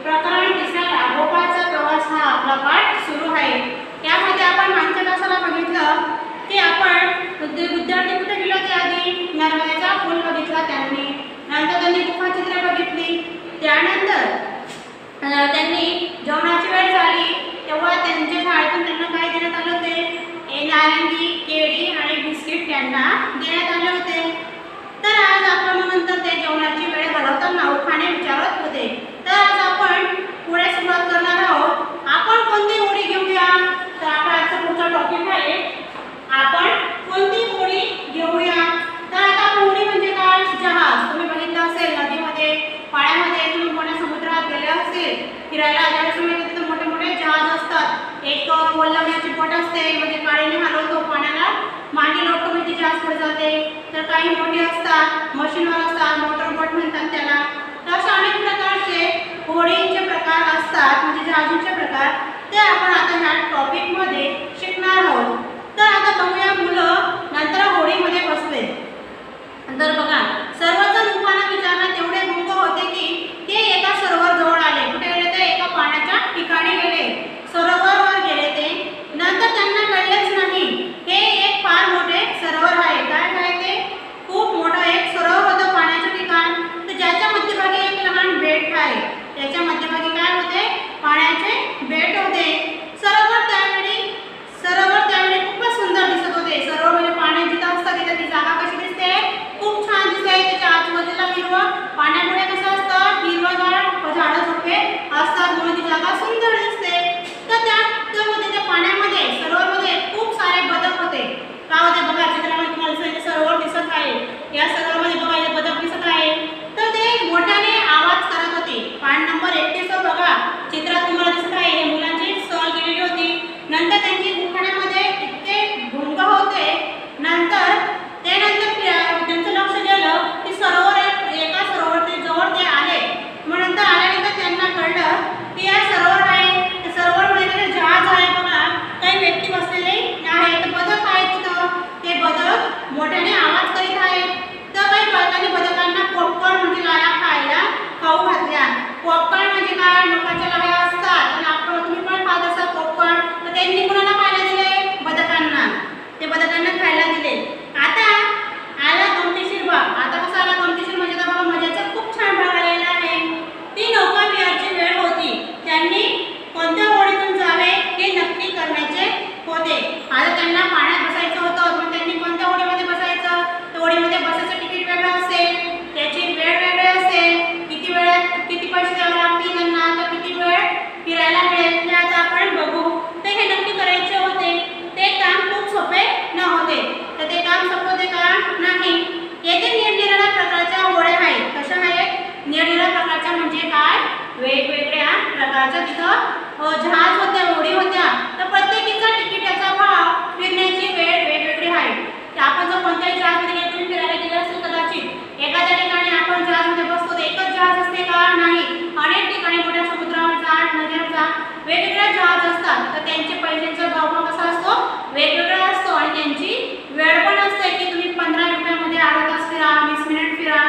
प्रकरण तिसरा भोपाळचा प्रवास हा आपला पाठ सुरू आहे। यामध्ये आपण मागच्या तासाला बघितलं की आपण विद्यार्थी कुठे गेले होते, आधी नर्मदेचा पूल बघितला त्यांनी, नंतर त्यांनी गुफाचित्रे बघितली, त्यानंतर त्यांनी जेवणाची वेळ झाली तेव्हा त्यांच्या शाळेतून त्यांना काय देण्यात आले होते, नारंगी, केळी आणि बिस्किट त्यांना देण्यात आले होते। तर आज आपण नंतर ते जेवणाची वेळ घालवताना खाणे विचारत होते। तर आज आपण पुढे सुरुवात करणार आहोत। आपण कोणती होडी घेऊया, तर आपला आजचा पुढचा टॉपिक आहे आपण कोणती होडी घेऊया। तर आता होडी म्हणजे काय, जहाज। तुम्ही बघितलं असेल नदीमध्ये, पाण्यामध्ये, तुम्ही मोठ्या समुद्रात गेले असेल फिरायला, ज्यावेळेस तुम्ही तिथे मोठे मोठे जहाज असतात, एक वल्लवण्याची बोट असते म्हणजे काळीने हलवतो पाण्याला, मागे लोटतो म्हणजे जहाज पुढे जाते, तर काही मोठी असतात, मशीनवर असतात, मोटर बोट म्हणतात त्याला। तर अशा अनेक प्रकारचे होडीचे प्रकार असतात म्हणजे जहाजांचे प्रकार, ते आपण आता ह्या टॉपिकमध्ये शिकणार आहोत। तर आता बघूया मुलं नंतर होडीमध्ये बसले तर बघा, सर्वजण उपाना विचारणार तेवढे गुंग होते की ते एका सरोवर जवळ आले। कुठे गेले ते, एका पाण्याच्या ठिकाणी गेले, सरोवरावर गेले ते। नंतर त्यांना कळलेच नाही हे एक फार मोठे सरोवर आहे। काय आहे ते, खूप मोठं एक सरोवर होतं पाण्याचं ठिकाण, तर ज्याच्या मध्यभागी एक लहान बेट आहे, त्याच्या मध्यभागी काय होते, पाण्याचे बेट होते। सरोवर त्यावेळी खूपच सुंदर दिसत होते। सरोवर म्हणजे पाणी जिथं असतं तिथे ती जागा कशी दिसते, खूप छान दिसते। त्याच्या आजूबाजूला हिरवं, पाण्यापुढे कसं असतं, हिरवंगार झाडं झुडपे असतात म्हणून ती जागा सुंदर दिसते। तर त्यामध्ये त्या पाण्यामध्ये सरोवरमध्ये खूप सारे बदक होते। का होते बघा, चित्रामध्ये तुम्हाला दिसत सरोवर दिसत आहे, या सरोवरमध्ये बघा इथे बदक दिसत आहे, तर ते मोठ्याने आवाज करत होते। पाठ नंबर 31 बघा, चित्रात तुम्हाला दिसत आहे हे मुलांची सहल गेलेली होती। नंतर त्यांची गुफाण्यामध्ये इतके गुंग होते, नंतर त्यांचं लक्ष गेलं की एका सरोवर जवळ ते आले। मग नंतर आल्यानंतर त्यांना कळलं की या सरोवर आहे, त्या सरोवरमध्ये जहाज आहे बघा, काही व्यक्ती बसलेले आहेत, बदक आहेत तिथं, ते बदक मोठ्याने आवाज करीत आहेत। तर काही बालकांनी बदकांना पॉपकॉर्न म्हणजे लाया खायला खाऊ घातल्या। पॉपकॉर्न म्हणजे काय, लोकांच्या लाया असतात आणि आपण तुम्ही पण खात असाल पॉपकॉर्न, तर त्यांनी कोणाला खायला दिले, बदकांना, ते बदकांना खायला दिले। आता आला गमतीशीर भाग। आता कसा आला गमतीशीर म्हणजे बघा मजेचा खूप छान भाग आलेला आहे। ती नौका विहारची वेळ होती, त्यांनी कोणत्या होडीतून जावे हे नक्की करण्याचे होते। आता त्यांना पाण्यात बसायचं होतं, पण त्यांनी कोणत्या होडीमध्ये बसायचं, तर होडीमध्ये बसायचं तिकीट वेगळं असेल, त्याची वेळ वेगळी असेल, किती वेळात किती पैसे द्यावे लागतील त्यांना, तर किती वेळ फिरायला मिळेल ते आता आपण बघू। तर हे नक्की करायचे होते, ते काम खूप सोपे नव्हते, तर ते काम सोपे होते का नाही। येथे निरनिराळ्या प्रकारच्या होड्या आहेत। कशा आहेत, निरनिराळ्या प्रकारच्या म्हणजे काय, वेगवेगळ्या प्रकारच्या तिथं जहाज होत्या, होडी होत्या, तर प्रत्येकीचा तिकिटाचा भाव, फिरण्याची वेळ वेगवेगळी आहे। तर आपण जर कोणत्याही जहाजमध्ये तुम्ही फिरायला गेले असेल, कदाचित एखाद्या ठिकाणी आपण जहाजमध्ये बसतो तर एकच जहाज असते का, नाही, अनेक ठिकाणी मोठ्या समुद्रावर जा, नदीवर जा, वेगवेगळे जहाज असतात, तर त्यांचे पैशांचा भाव कसा असतो, वेगवेगळा असतो आणि त्यांची वेळ पण असते की तुम्ही 15 रुपयामध्ये अर्धा तास फिरा, 20 मिनिट फिरा,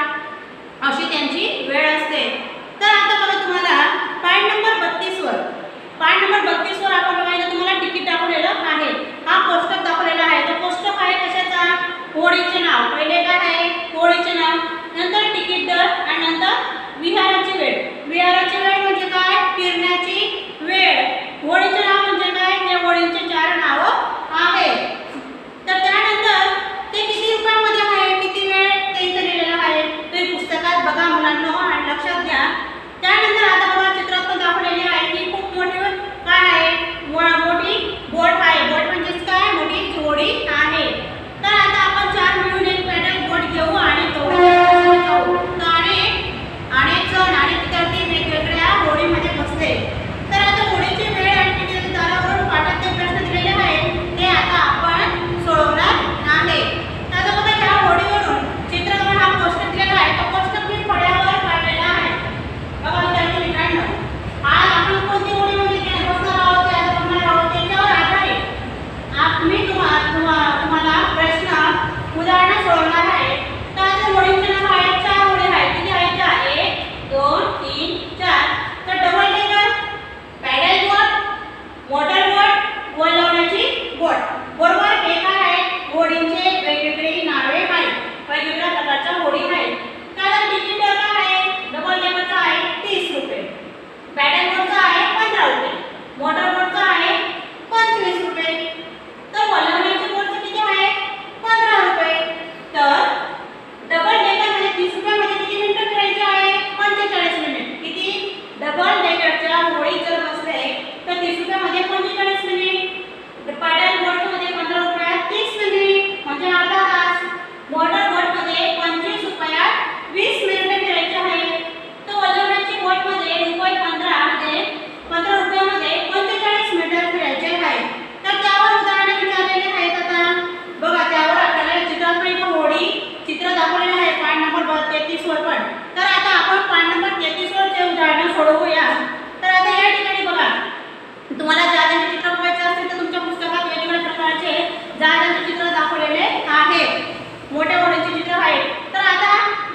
अशी त्यांची वेळ असते। तर आता बघा तुम्हाला पाठ नंबर 32 वर, पाठ नंबर 32 वर आपण बघायला तुम्हाला तिकीट दाखवलेलं आहे, हा पुस्तक दाखवलेला आहे। तर पुस्तक आहे कशाचा, होडीचे नाव, पहिले काय आहे, होडीचे नाव, नंतर तिकीट दर आणि नंतर विहाराची वेळ। विहाराची वेळ म्हणजे काय, फिरण्याची वेळ। होडीचे नाव म्हणजे काय, हे होडींचे 4 नावं आहेत। तर त्यानंतर सोडवूया. तर आता या ठिकाणी बघा, तुम्हाला ज्या ज्यांचे चित्र बघायचे असतील तर तुमच्या पुस्तकात वेगवेगळ्या प्रकारचे ज्या ज्यांचे चित्र दाखवलेले आहेत, मोठ्या मोठ्याचे चित्र आहेत. तर आता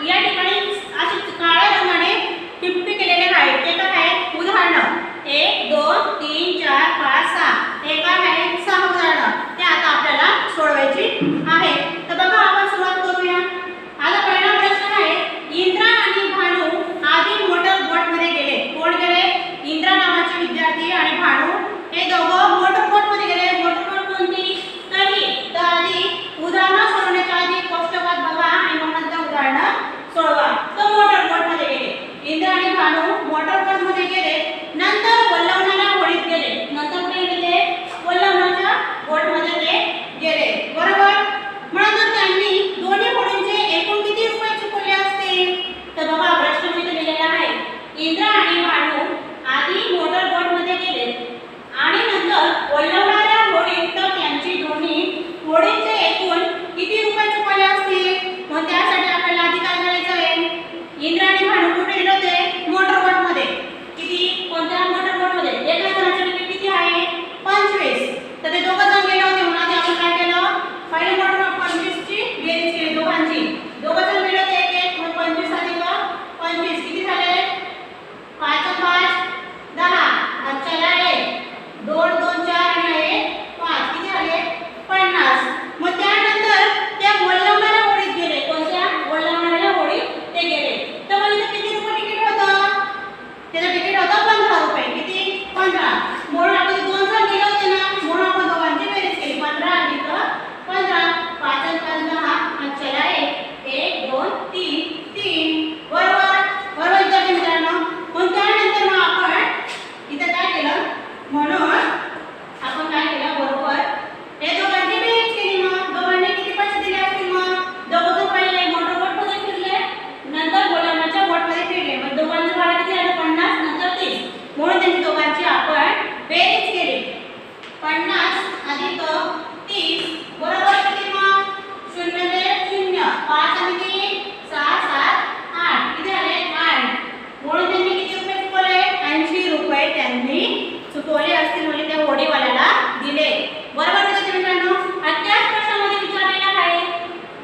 या ठिकाणी असे काळ्या रंगाने टिपके केलेले आहेत. ते काय आहे? उदाहरण 1 2 3 4 5 6. हे काय आहे? 6 उदाहरणं. ते आता आपल्याला सोडवायची आहे. तर बघा, आपण सुरुवात करूया. आता पहिला प्रश्न आहे, इंद्रा आणि भानू आधी मोटर बोटमध्ये गेले. कोण गेले? इंद्रा नावाचे विद्यार्थी आणि भानू हे दोघं मोटर बोटमध्ये गेले. मोटर बोट कोणती? तर आधी उदाहरणं सोडवण्याच्या आधी कोष्टकात बघा आणि मग नंतर उदाहरणं सोडवा. तर मोटर बोटमध्ये गेले. इंद्रा आणि भानू मोटर बोटमध्ये गेले. नंतर वल्लवण्याला होडीत गेले. नंतर कुठे गेले? वल्लवण्याच्या बोटमध्ये ते गेले. बरोबर. म्हणून त्यांनी दोन्ही होडींचे एकूण किती रुपये चुकवले असतील? तर बघा, प्रश्न इथे दिलेला आहे. इंद्रा आणि भानू आधी मोटर बोटमध्ये गेले आणि नंतर वल्लवणाऱ्या होडीत तर त्यांची दोन्ही होडींचे एकूण किती रुपये चुकवले असतील? मग त्यासाठी आपल्याला आधी काय करायचं आहे? इंद्रा आणि भानू कुठे गेले होते? मोटर बोटमध्ये. किती? कोणत्या मोटर बोटमध्ये? एका जणाची तिकीट किती आहे? 25. तर ते दोघं जण गेले होते म्हणून आधी आपण काय केलं? पहिले मोटर 25 ची बेरीज केली दोघांची. दोघं जण गेले होते एक एक, मग 25 अधिक 25 किती झाले? 5 5 10. अच्छा 1 2 2 4 आणि 1 5 किती झाले? 50. मग त्यानंतर त्या वल्लवणाऱ्या होडीत गेले. कोणत्या? वल्लवणाऱ्या होडीत ते गेले. तर मग इथे किती रुपये तिकीट होतं? त्याचं तिकीट होतं 15 रुपये. किती? 15. म्हणून आपण दोन जण गेले होते ना, म्हणून आपण दोघांची बेरीज केली. 15 अधिक 15. 5 आणि 5 10. अच्छा 1 2 3 3. बरोबर. बरोबर विद्यार्थी मित्रांनो. मग त्यानंतर मग आपण इथे काय केलं? म्हणून आपण काय केलं? बरोबर हे दोघांची बेरीज केली. मग दोघांनी किती पैसे दिले असतील? मग दोघं पहिले मोटर बोटमध्ये फिरले, नंतर वल्लवण्याच्या बोटमध्ये फिरले. मग दोघांचं भाडं किती झालं? 50 नंतर 30. म्हणून त्यांची दोघांची आपण बेरीज केली. 50 अधिक 30 बरोबर किती? मग 0 ते 0. 5 आणि 3 6 7 8 किती झाले? 8. म्हणून त्यांनी किती रुपये चुकवले? 80 रुपये त्यांनी चुकवले असतील. म्हणजे त्या होडीवाल्याला दिले. बरोबर विद्यार्थी मित्रांनो. त्याच प्रश्नामध्ये विचारलेला आहे,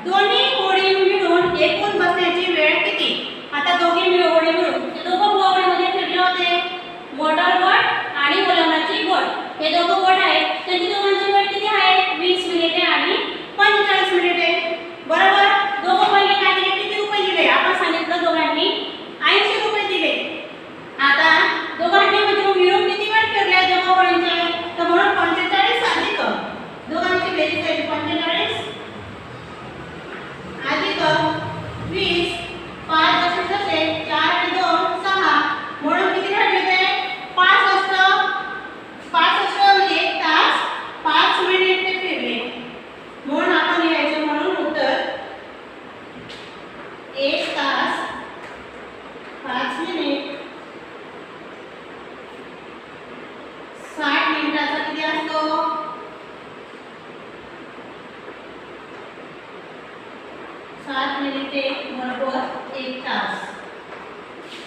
दोन्ही होडी मिळून एकूण बसण्याची वेळ किती? आता दोघी होडी मिळून ते दोघं होडीमध्ये फिरले होते. मोटर बोट आणि वल्लवण्याची बोट हे दोघं बोट आहेत. त्यांची दोघांची वेळ किती आहे? 20 मिनिटे आणि 45 मिनिटे. बरोबर. दोघं पहिले काय दिले? किती रुपये दिले? आपण सांगितलं दोघांनी 80 रुपये दिले. आता दोघांनी मिळून किती वेळ फिरले दोघं होडींचे? तर म्हणून 45 अधिक दोघांची बेरीज केली. 45 अधिक 20. 5 जसे 4 आणि 2 6. म्हणून किती राहिले ते? 5 असतं. 5 असतं म्हणजे 1 तास 5 मिनिट ते फिरले. म्हणून आपण लिहायचं म्हणून उत्तर 1 तास 5 मिनिट 60 मिनिटाचा किती असतो? 7 मिनिटे बरोबर 1 तास.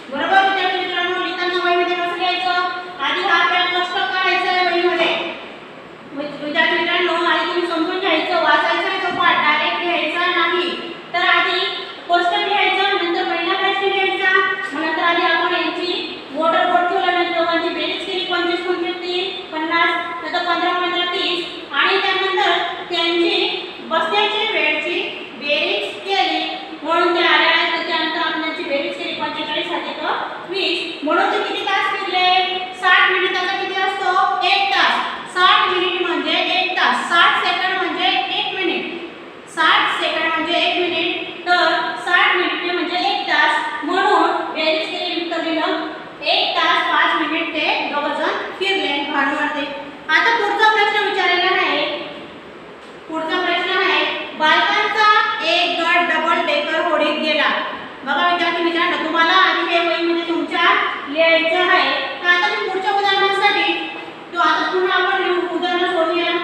बरोबर विद्यार्थी मित्रांनो. लिहिताना वहीमध्ये कसं लिहायचं? आधी हा आपल्याला कोष्टक काढायचा आहे वहीमध्ये. विद्यार्थी मित्रांनो, आधी तुम्ही समजून घ्यायचं. वाचायचं आहे तो पाठ, डायरेक्ट लिहायचा नाही. तर आधी कोष्टक लिहायचं, नंतर पहिला प्रश्न लिहायचा. मग नंतर आधी आपण यांची मोटर बोट ठेवल्यानंतर दोघांची बेरीज केली. 25 25 50. नंतर 15 15 30. आणि त्यानंतर त्यांची बसण्याची वेळची बेरीज केली. म्हणून ते आले आहेत. त्यानंतर आपण त्यांची बेरीज केली. 45 अधिक 20. म्हणून ते किती तास फिरले? 60 मिनिटाचा किती असतो? 1 तास. 60 मिनिट म्हणजे 1 तास. 60 सेकंड म्हणजे 1 मिनिट. 60 सेकंड म्हणजे 1 मिनिट. तर 60 मिनिटे म्हणजे 1 तास. म्हणून बेरीज केली तर लिहिलं 1 तास 5 मिनिट ते दोघं जण फिरले भानूमध्ये. आता पुढचा प्रश्न विचारलेला आहे. पुढचा प्रश्न आहे, बालकांचा एक गट डबल डेकर होडीत गेला. बघा विद्यार्थी मित्रांनो, तुम्हाला आधी हे वहीमध्ये तुमच्या लिहायचं आहे. तर आता मी पुढच्या उदाहरणासाठी तो आता पुन्हा आपण उदाहरण सोडूया.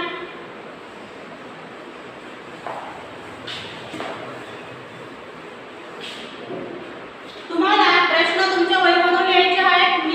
तुम्हाला प्रश्न तुमच्या वहीमधून लिहायचे आहेत.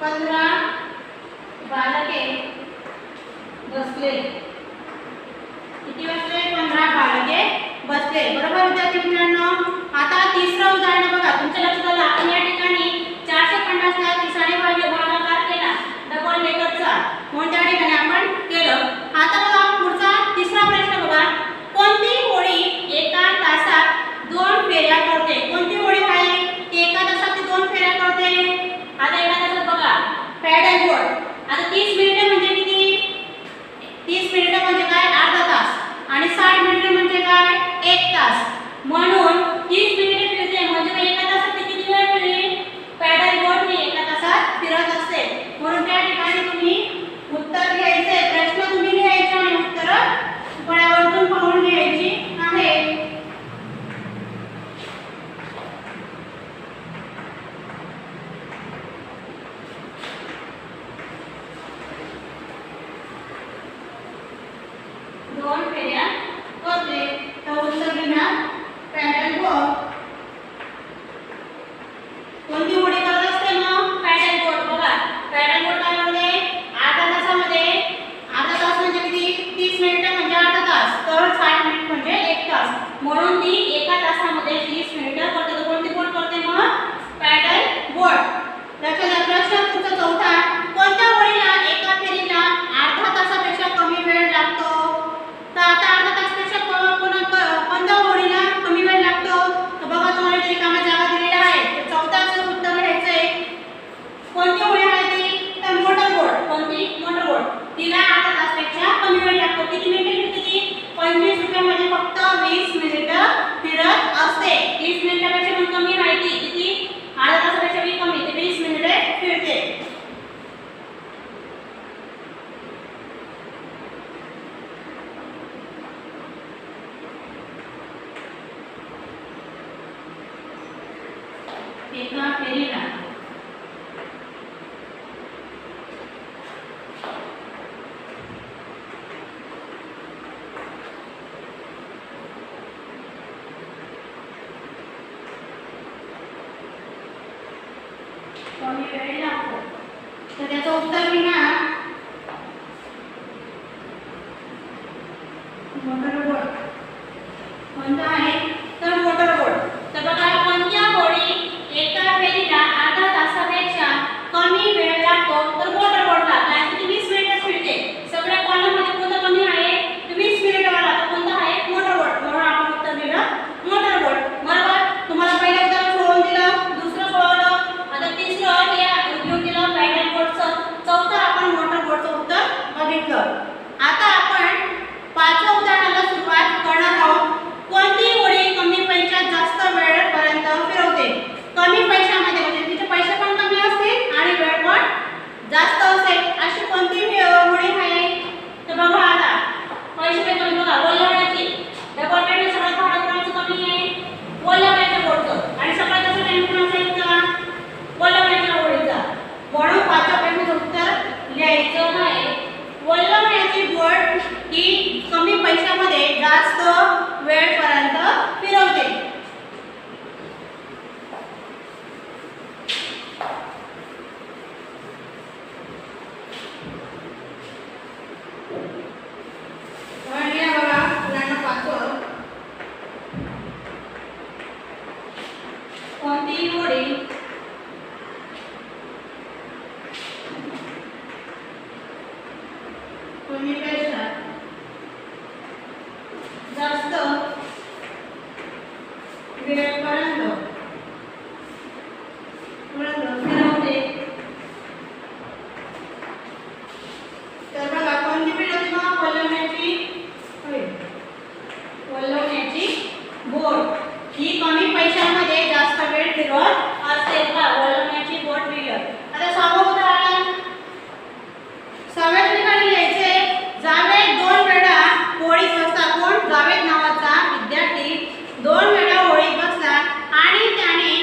15 बालके बसले. किती बसले? 15 बालके बसले. बरोबर विद्यार्थी मित्रांनो. आता तिसरं उदाहरण बघा. तुमच्या लक्षात आलं आपण या ठिकाणी 450 ला 30 ने भागाकार केला डबल डेकरचा म्हणून त्या ठिकाणी आपण केलं. आता बघा पुढचा तिसरा प्रश्न बघा. कोणती होळी एका तासात 2 फेऱ्या करते? कोणती होळी आहे ती एका तासात 2 फेऱ्या करते? आता एका तासात बघा पॅडल बोट. आता 30 मिनिटे म्हणजे किती? 30 मिनिटे म्हणजे काय? अर्धा तास. आणि 60 मिनिटे म्हणजे काय? 1 तास. म्हणून 30 मिनिटे फिरते म्हणजे एका तासात किती वेळ मिळेल? पॅडल बोट ही एका तासात फिरत असते. म्हणून त्या ठिकाणी तुम्ही उत्तर घ्यायचे. प्रश्न तुम्ही लिहायचे आणि उत्तर फळ्यावरून पाहून लिहायची आहे. दोन फेऱ्या होते. तर उत्तर लिहा पॅडल बोट. कोणती होळी करत असते मग? पॅडल बोट. बघा पॅडल बोट काय होते? अर्धा तासामध्ये. अर्धा तास म्हणजे किती? 30 मिनिटे म्हणजे अर्धा तास. तर 60 मिनिट म्हणजे 1 तास. म्हणून ती एका तासामध्ये 30 मिनिटे करते. तर कोणती बोट करते मग? पॅडल बोट. लक्षात घ्या. प्रश्न तुमचा चौथा. कोणत्या होळीला एका फेरीला अर्धा तासापेक्षा कमी वेळ लागतो? तर आता अर्धा तासापेक्षा कोणत्या होळीला कमी वेळ लागतो? तर बघा तुम्हाला इथे रिकामा जागा दिलेला आहे. तर चौथ्याचं उत्तर घ्यायचंय. कोणती होळी आहे ती? तर मोटर बोट. कोणती? मोटर बोट. तिला अर्धा तासापेक्षा कमी वेळ लागतो. किती मिनिटे फिरते ती? 25 रुपयामध्ये फक्त 20 मिनिटं फिरत असते. 30 मिनिटापेक्षा पण कमी आहे ती. किती? अर्धा तासापेक्षा बी कमी. ती 20 मिनिटे फिरते. एका फेरीला कमी वेळ लागतो. तर त्याचं उत्तर लिहा मोटर बोट. कोणतं आहे? तर मोटर बोट. तर बघा कोणत्या होळी एका फेरीला अर्धा तासापेक्षा कमी वेळ लागतो? तर मोटर बोटला. काय किती? 20 मिनिटे फिरते. सगळ्या कॉलममध्ये कोणतं कमी आहे? 20 मिनिट वाला. तर कोणतं आहे? मोटर बोट. म्हणून आपण उत्तर दिलं मोटर बोट. बरोबर. तुम्हाला पहिलं उत्तर सोडून दिलं, दुसरं सोडवलं, आता तिसरं हे घेऊन दिलं पॅडल बोटचं, चौथं आपण मोटर बोटचं उत्तर बघितलं. आता आपण पाचव्या उदाहरणाला सुरुवात करणार आहोत. कोणती होळी कमी पैशात जास्त वेळपर्यंत फिरवते? कमी पैशामध्ये म्हणजे तिचे पैसे पण कमी असतील आणि वेळ पण जास्त असेल अशी कोणती होळी आहे? तर बघा आता पैसे पण कमी. बघा वल्लवण्याची डबल पेट सगळ्यात भाडं कोणाचं कमी आहे? वल्लवण्याच्या बोटचं. आणि सगळ्यात जास्त टाइम कोणाचा येतो? वल्लवण्याच्या होळीचा. म्हणून पाचव्या प्रश्नाचं उत्तर लिहायचं आहे. वल्लवण्याची बोट ही कमी पैशामध्ये जास्त वेळपर्यंत फिरवते. कोणती होळी कमी पैशात जास्त वेळपर्यंत फिरवते? तर बघा कोणती फिरवते मग? वल्लवण्याची बोट ही कमी पैशामध्ये जास्त वेळ फिरवत असते. बघा वल्लवण्याची बोट व्हीलर. आता सहावं उदाहरण. सहाव्या ठिकाणी लिहायचे. जावेद 2 वेळा होळीत बसला. कोण? जावेद नावाचा विद्यार्थी 2 वेळा होळीत बसला आणि त्याने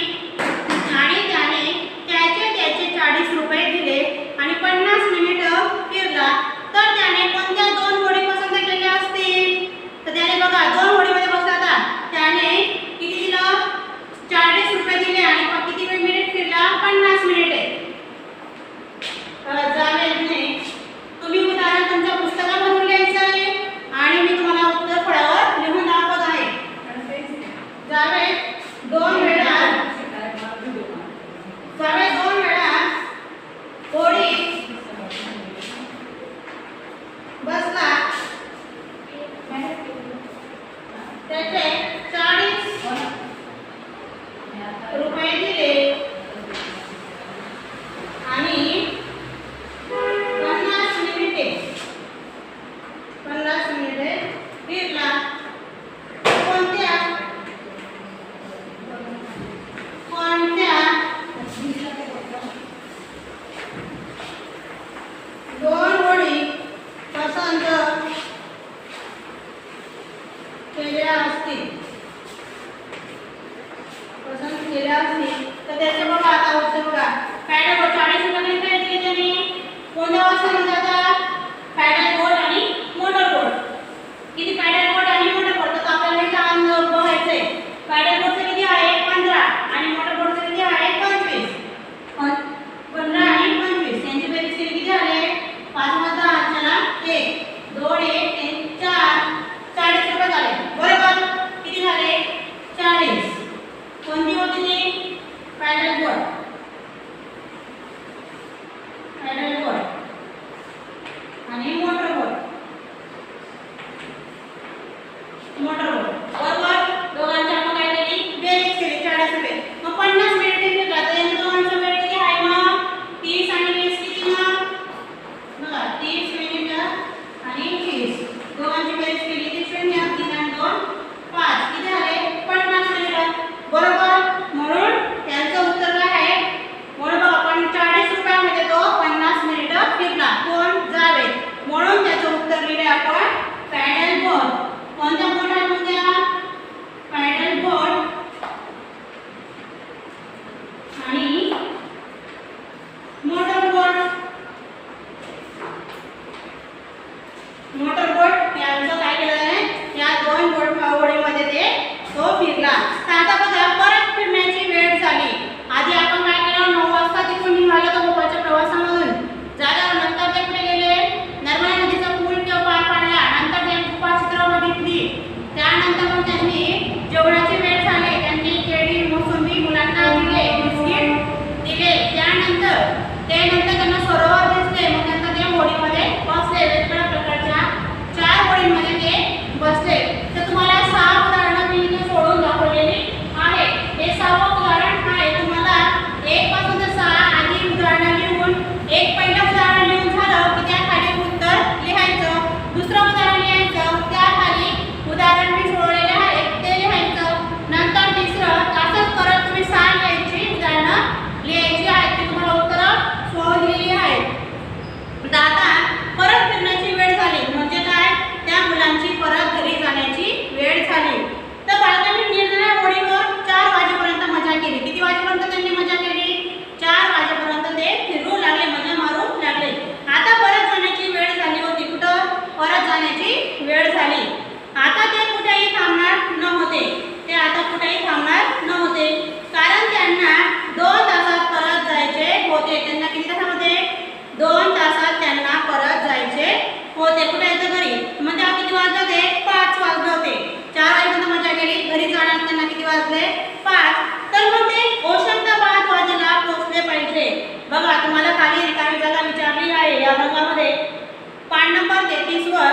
बोर्ड, पॅडल बोर्ड आणि मोटर बोर्ड, मोटर बोर्ड बरोबर. दोघांची आपण काय केली, बेरीज केली 40 रुपये. मग 50 मिनिटे फिरला तर यांच्या दोघांचा वेळ किती आहे मग 30 आणि 20 किती मग बघा 30 मिनिट आणि 30 दोघांची बेरीज केली ती 0 3 आणि 2 5 किती झाले 50 मिनिट बरोबर. म्हणून त्यांचं उत्तर काय आहे, म्हणून बघा पण 40 रुपयामध्ये तो 50 मिनिट फिरला. कोण जावेद. म्हणून त्याचं उत्तर लिहिले आपण पॅडल बोर्ड. कोणत्या बोर्ड आहे पॅडल बोर्ड आणि मोटर बोर्ड. मोटर बोर्ड यांचं काय केलं आहे, या दोन बोर्डमध्ये ते तो फिरला. तर आता बघा परत फिरण्याची वेळ झाली. आधी आपण काय केलं 9 वाजता तिथून निघालो तो भोपाळच्या प्रवासामधून झाल्यावर नंतर ते कुठे गेले, नर्मदा नदीचा पूल पार पाडला. नंतर ते गुफाचित्र बघितली. त्यानंतर मग त्यांनी जेवणाची वेळ झाली, त्यांनी केळी मोसंबी मुलांना दिले, बिस्किट दिले. त्यानंतर त्यांना सरोवर दिसले. मग नंतर ते होडीमध्ये बसले. वेगवेगळ्या प्रकारच्या 4 होडींमध्ये ते बसले. तर तुम्हाला 6 उदाहरणं मी इथे सोडून दाखवलेली आहे. हे 6वं उदाहरण आहे. तुम्हाला 1 पासून ते 6 आधी उदाहरणं लिहून एक पहिलं उदाहरण लिहून झालं की त्याखाली उत्तर लिहायचं. दुसरं उदाहरण लिहायचं, त्याखाली उदाहरण मी सोडलेले आहे ते लिहायचं. नंतर तिसरं असंच करत तुम्ही 6 लिहायची उदाहरणं लिहायची आहेत ती तुम्हाला उत्तरं शोधलेली आहेत. आता परत फिरण्याची वेळ झाली म्हणजे काय, त्या मुलांची परत घरी जाण्याची वेळ झाली. तर बालकांनी निरनिराळ्या होडीवर 4 वाजेपर्यंत मजा केली. किती वाजेपर्यंत त्यांनी मजा केली, 4 वाजेपर्यंत ते फिरू लागले, मजा मारू लागले. आता परत जाण्याची वेळ झाली होती. कुठं परत जाण्याची वेळ झाली. आता ते कुठेही थांबणार नव्हते. ते आता कुठेही थांबणार नव्हते कारण त्यांना 2 तासात परत जायचे होते. त्यांना किती तासामध्ये 2 तासात त्यांना परत जायचे होते. कुठे यायचं घरी. मग तेव्हा किती वाजले होते 5 वाजले होते. 4 वाजेपर्यंत मजा केली, घरी जाणार त्यांना किती वाजले 5. तर मग ते होशंगाबाद वाजेला पोहोचले पाहिजे. बघा तुम्हाला खाली रिकामी जागा विचारली आहे या भागामध्ये पान नंबर 33 वर.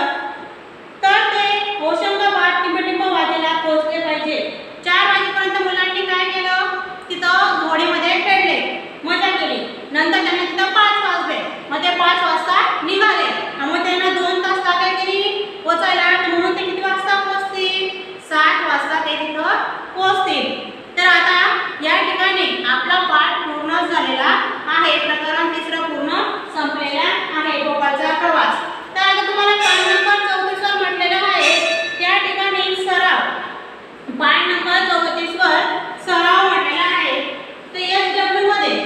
तर ते होशंगाबाद टिंबटिंब वाजेला पोहोचले पाहिजे. 4 वाजेपर्यंत मुलांनी काय केलं, तिथं घोडीमध्ये खेळले, मजा केली. नंतर त्यांना तिथं 5 वाजले. मग ते 5 वाजता निघाले. मग त्यांना 2 तास लागले पोचायला. म्हणून ते किती वाजता पोहोचतील 7 वाजता ते तिथं पोहोचतील. तर आता या ठिकाणी आपला पाठ पूर्ण झालेला आहे. प्रकरण 3 पूर्ण संपलेला आहे, भोपाळचा प्रवास. तर आता तुम्हाला पाठ नंबर 34 वर म्हटलेलं आहे त्या ठिकाणी सराव. पाठ नंबर 34 वर सराव म्हटलेला आहे. तर SW मध्ये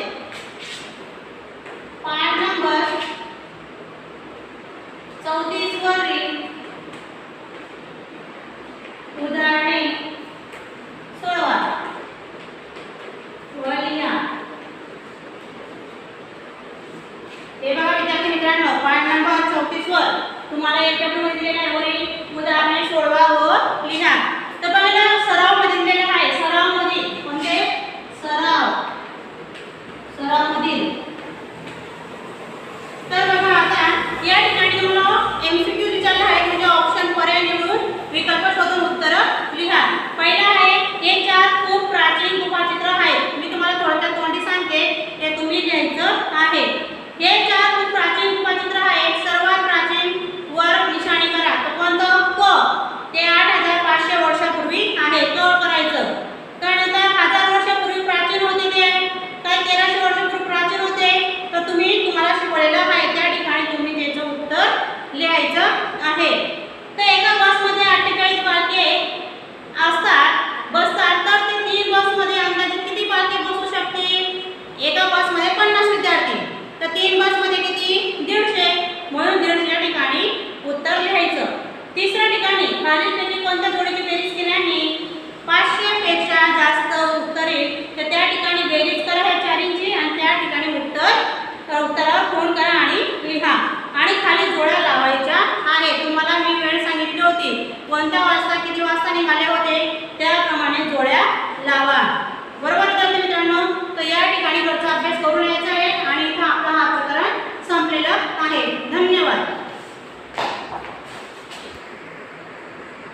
पाठ नंबर 34 वरील उदाहरणे सोडवा व लिहा. हे बघा विद्यार्थी मित्रांनो पाठ नंबर 34 वर तुम्हाला SW मध्ये दिलेला आहे वरील उदाहरणे सोडवा व लिहा. तर पहिला सराव मध्ये दिलेला आहे. सराव मध्ये कोणते सराव मधील. तर बघा आता या ठिकाणी तुम्हाला MCQ विचारला आहे म्हणजे ऑप्शन पर्याय निवडून विकल्प शोधून उत्तर लिहा. पहिला आहे हे 4 खूप प्राचीन गुफाचित्र आहेत. मी तुम्हाला थोडक्यात तोंडी सांगते ते तुम्ही लिहायचं आहे. हे 4 खूप प्राचीन गुफाचित्र आहेत. सर्वात प्राचीन वर निशाणी करा. तर कोणतं क ते 8500 वर्षापूर्वी आहे. क करायचं. त्यानंतर 1000 वर्षापूर्वी प्राचीन होते ते काय 1300 वर्षापूर्वी प्राचीन होते. तर तुम्हाला शिकवलेलं आहे त्या ठिकाणी तुम्ही त्याचं उत्तर लिहायचं आहे. तर एका बसमध्ये 48 बालके बसतात तर ते 3 बसमध्ये अंदाजे किती बालके बसू शकतील. एका बसमध्ये 50 विद्यार्थी तर 3 बसमध्ये किती 150. म्हणून 150 या ठिकाणी उत्तर लिहायचं. तिसऱ्या ठिकाणी खालीलपैकी कोणत्या जोडीची बेरीज केल्याने 500 पेक्षा जास्त उत्तरे तर त्या ठिकाणी बेरीज